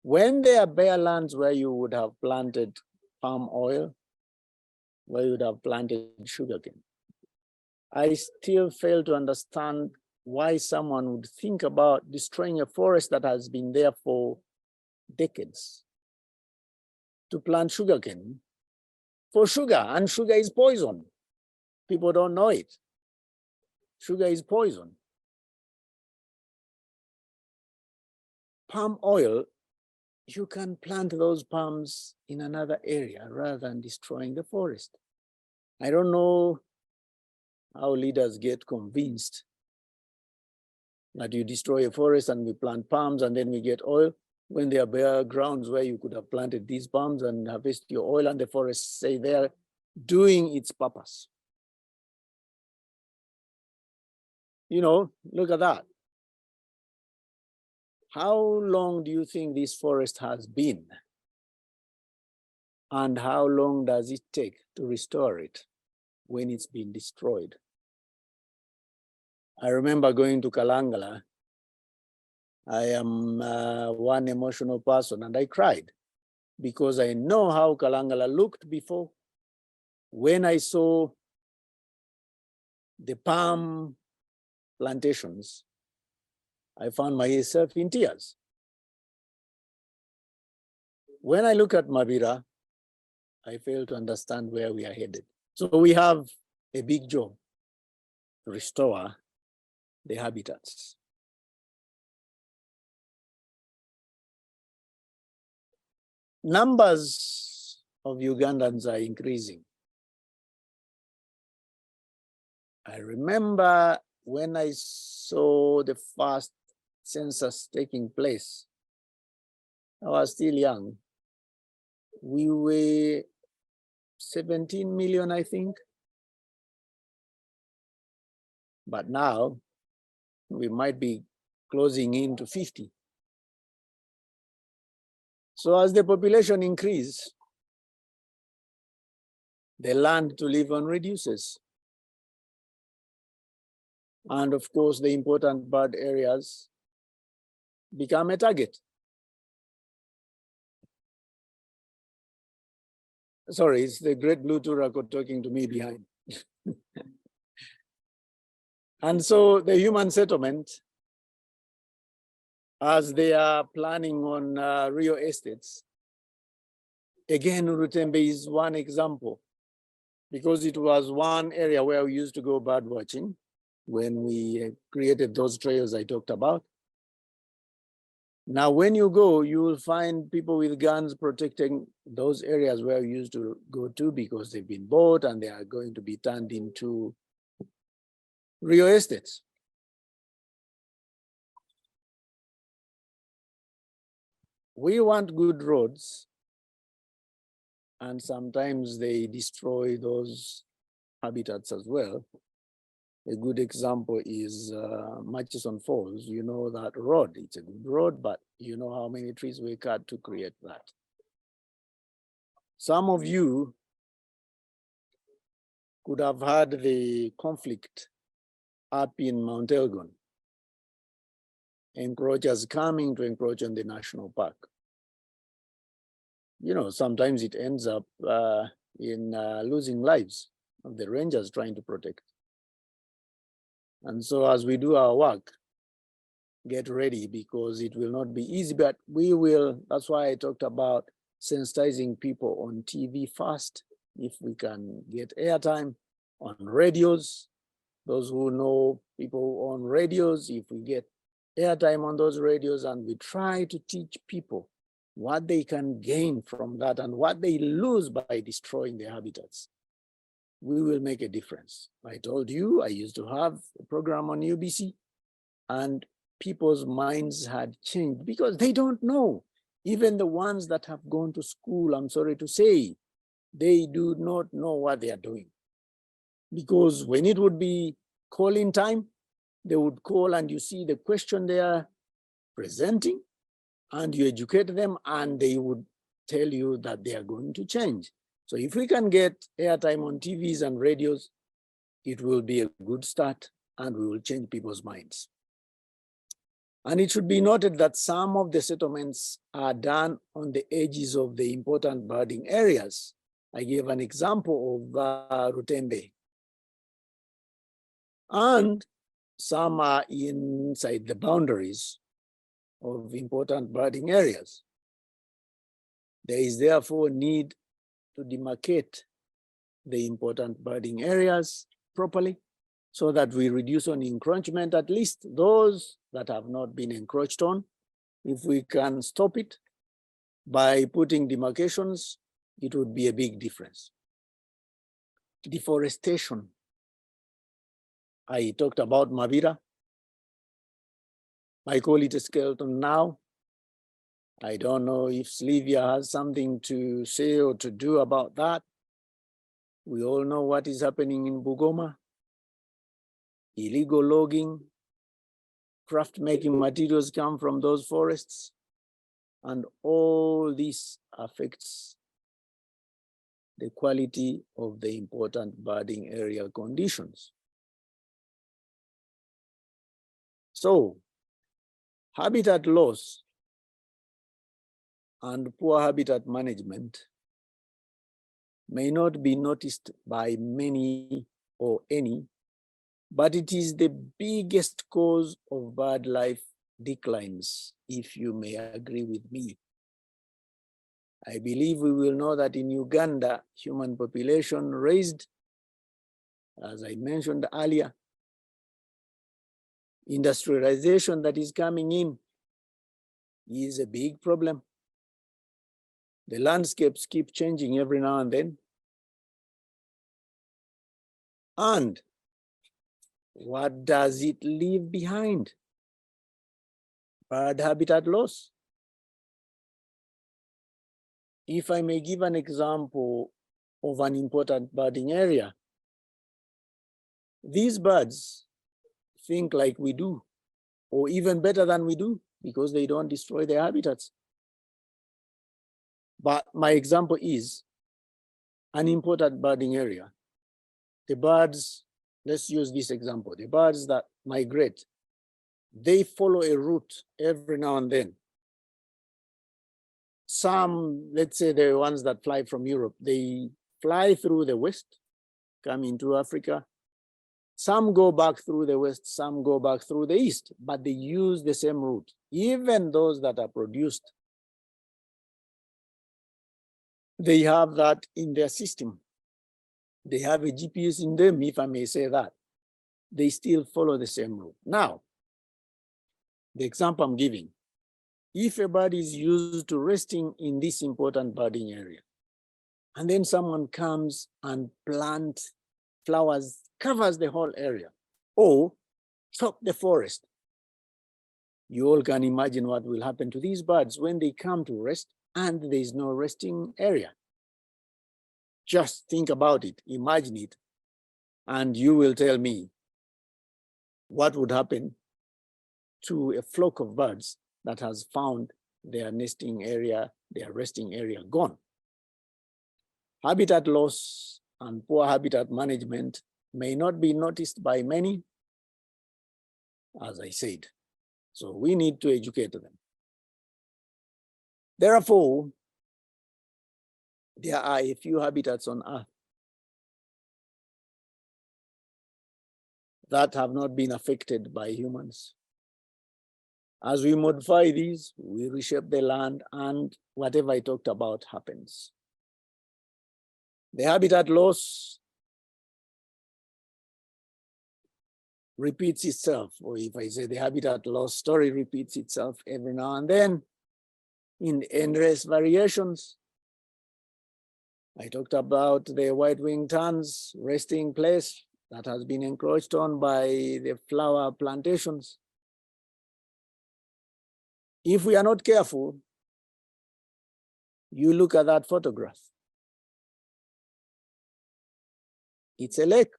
When there are bare lands where you would have planted palm oil, where you would have planted sugarcane, I still fail to understand why someone would think about destroying a forest that has been there for decades to plant sugarcane for sugar, and sugar is poison. People don't know it. Sugar is poison. Palm oil, you can plant those palms in another area rather than destroying the forest. I don't know how leaders get convinced that you destroy a forest and we plant palms and then we get oil, when there are bare grounds where you could have planted these palms and harvest your oil, and the forests say they're doing its purpose. You know, look at that. How long do you think this forest has been? And how long does it take to restore it when it's been destroyed? I remember going to Kalangala. I am one emotional person, and I cried because I know how Kalangala looked before. When I saw the palm plantations, I found myself in tears. When I look at Mabira, I fail to understand where we are headed. So we have a big job to restore the habitats. Numbers of Ugandans are increasing. I remember when I saw the first census taking place, I was still young. We were 17 million, I think. But now we might be closing in to 50. So as the population increases, the land to live on reduces. And of course, the important bird areas become a target. Sorry, it's the great blue turako talking to me behind. And so the human settlement, as they are planning on real estates, again, Urutembe is one example, because it was one area where we used to go bird watching when we created those trails I talked about. Now, when you go, you will find people with guns protecting those areas where we used to go to, because they've been bought and they are going to be turned into real estates. We want good roads, and sometimes they destroy those habitats as well. A good example is Murchison Falls. You know that road, it's a good road, but you know how many trees we cut to create that. Some of you could have had the conflict up in Mount Elgon, encroachers coming to encroach on the national park. You know, sometimes it ends up in losing lives of the rangers trying to protect. And so as we do our work, get ready, because it will not be easy, but we will. That's why I talked about sensitizing people on TV first, if we can get airtime, on radios. Those who know people on radios, if we get airtime on those radios, and we try to teach people what they can gain from that and what they lose by destroying their habitats, we will make a difference. I told you I used to have a program on UBC, and people's minds had changed because they don't know. Even the ones that have gone to school, I'm sorry to say, they do not know what they are doing. Because when it would be calling time, they would call and you see the question they are presenting, and you educate them, and they would tell you that they are going to change. So if we can get airtime on TVs and radios, it will be a good start, and we will change people's minds. And it should be noted that some of the settlements are done on the edges of the important birding areas. I gave an example of Rutembe. And some are inside the boundaries of important birding areas. There is therefore need to demarcate the important birding areas properly so that we reduce on encroachment, at least those that have not been encroached on. If we can stop it by putting demarcations, it would be a big difference. Deforestation. I talked about Mabira. I call it a skeleton now. I don't know if Slivia has something to say or to do about that. We all know what is happening in Bugoma. Illegal logging, craft making materials come from those forests, and all this affects the quality of the important birding area conditions. So, habitat loss and poor habitat management may not be noticed by many or any, but it is the biggest cause of bird life declines, if you may agree with me. I believe we will know that in Uganda, human population raised, as I mentioned earlier, industrialization that is coming in is a big problem. The landscapes keep changing every now and then. And what does it leave behind? Bird habitat loss. If I may give an example of an important birding area, these birds think like we do, or even better than we do, because they don't destroy their habitats. But my example is an important birding area. The birds, let's use this example, the birds that migrate, they follow a route every now and then. Some, let's say the ones that fly from Europe, they fly through the West, come into Africa. Some go back through the West, some go back through the East, but they use the same route. Even those that are produced, they have that in their system. They have a GPS in them, if I may say that. They still follow the same route. Now, the example I'm giving, if a bird is used to resting in this important birding area, and then someone comes and plants flowers, covers the whole area, or chop the forest, you all can imagine what will happen to these birds when they come to rest and there is no resting area. Just think about it, imagine it, and you will tell me what would happen to a flock of birds that has found their nesting area, their resting area gone. Habitat loss and poor habitat management may not be noticed by many, as I said. So we need to educate them. Therefore, there are a few habitats on Earth that have not been affected by humans. As we modify these, we reshape the land, and whatever I talked about happens. The habitat loss repeats itself, or if I say the habitat loss story repeats itself every now and then in endless variations. I talked about the white-winged terns resting place that has been encroached on by the flower plantations. If we are not careful, you look at that photograph. It's a lake.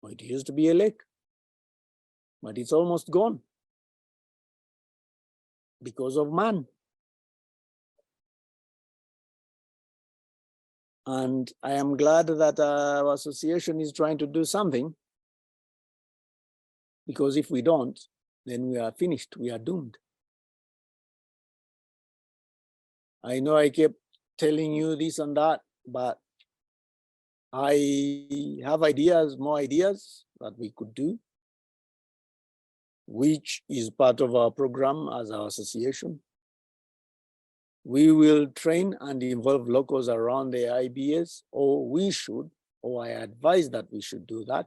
Or it used to be a lake, but it's almost gone because of man. And I am glad that our association is trying to do something, because if we don't, then we are finished, we are doomed. I know I kept telling you this and that, but I have ideas, more ideas that we could do, which is part of our program as our association. We will train and involve locals around the IBS, or we should, or I advise that we should do that.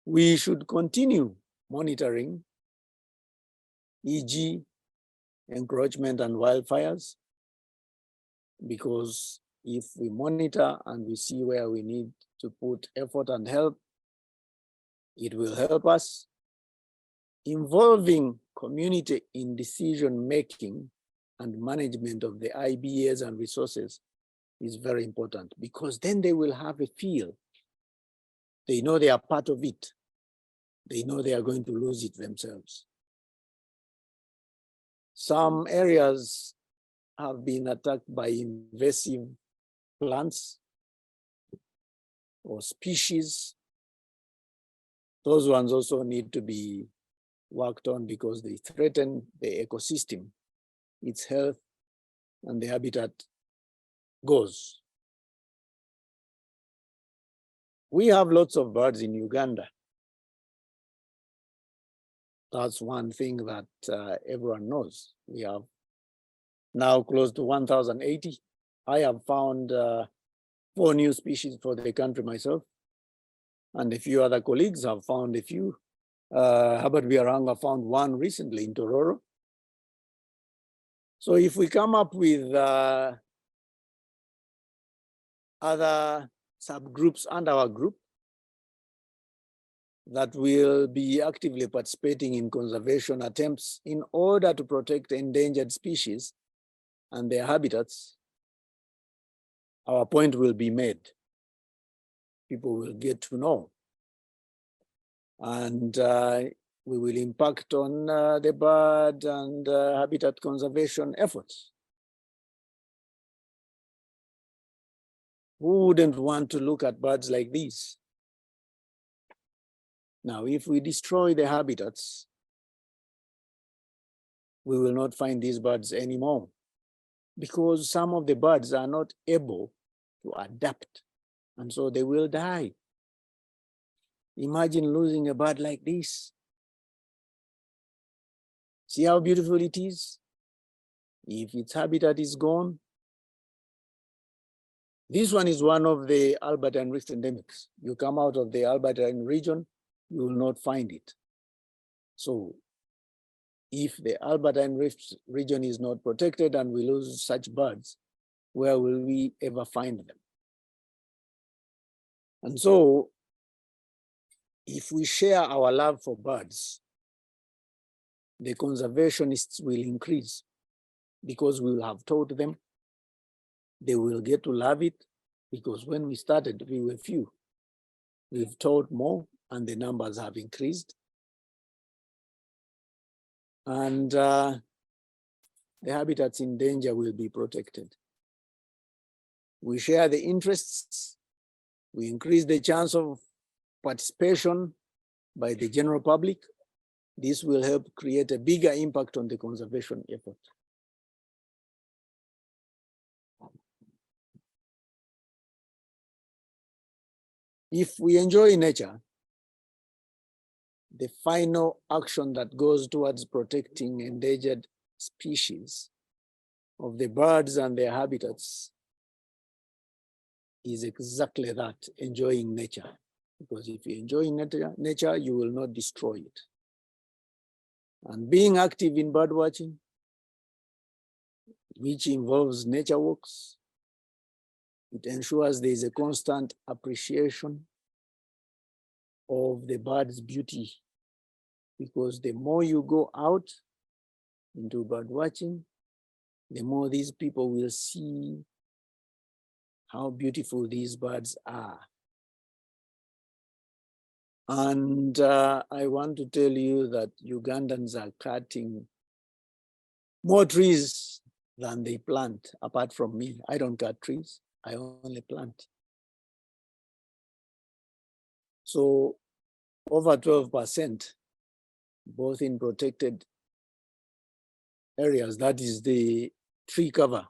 We should continue monitoring, e.g., encroachment and wildfires, because if we monitor and we see where we need to put effort and help, it will help us. Involving community in decision-making and management of the IBAs and resources is very important, because then they will have a feel. They know they are part of it. They know they are going to lose it themselves. Some areas have been attacked by invasive plants or species. Those ones also need to be worked on because they threaten the ecosystem, its health, and the habitat goes. We have lots of birds in Uganda. That's one thing that everyone knows. We have now close to 1,080. I have found 4 new species for the country myself, and a few other colleagues have found a few. Herbert Biaranga found 1 recently in Tororo. So if we come up with other subgroups and our group that will be actively participating in conservation attempts in order to protect endangered species and their habitats, our point will be made. People will get to know. And we will impact on the bird and habitat conservation efforts. Who wouldn't want to look at birds like these? Now, if we destroy the habitats, we will not find these birds anymore, because some of the birds are not able to adapt, and so they will die. Imagine losing a bird like this. See how beautiful it is? If its habitat is gone. This one is one of the Albertine Rift endemics. You come out of the Albertine region, you will not find it. So if the Albertine Rift region is not protected and we lose such birds, where will we ever find them? And so if we share our love for birds, the conservationists will increase, because we will have taught them. They will get to love it, because when we started, we were few. We've taught more, and the numbers have increased. And the habitats in danger will be protected. We share the interests. We increase the chance of participation by the general public. This will help create a bigger impact on the conservation effort. If we enjoy nature, the final action that goes towards protecting endangered species of the birds and their habitats is exactly that, enjoying nature. Because if you enjoy nature, you will not destroy it. And being active in bird watching, which involves nature walks, it ensures there is a constant appreciation of the bird's beauty, because the more you go out into bird watching, the more these people will see how beautiful these birds are. And I want to tell you that Ugandans are cutting more trees than they plant, apart from me. I don't cut trees, I only plant. So over 12% both in protected areas, that is the tree cover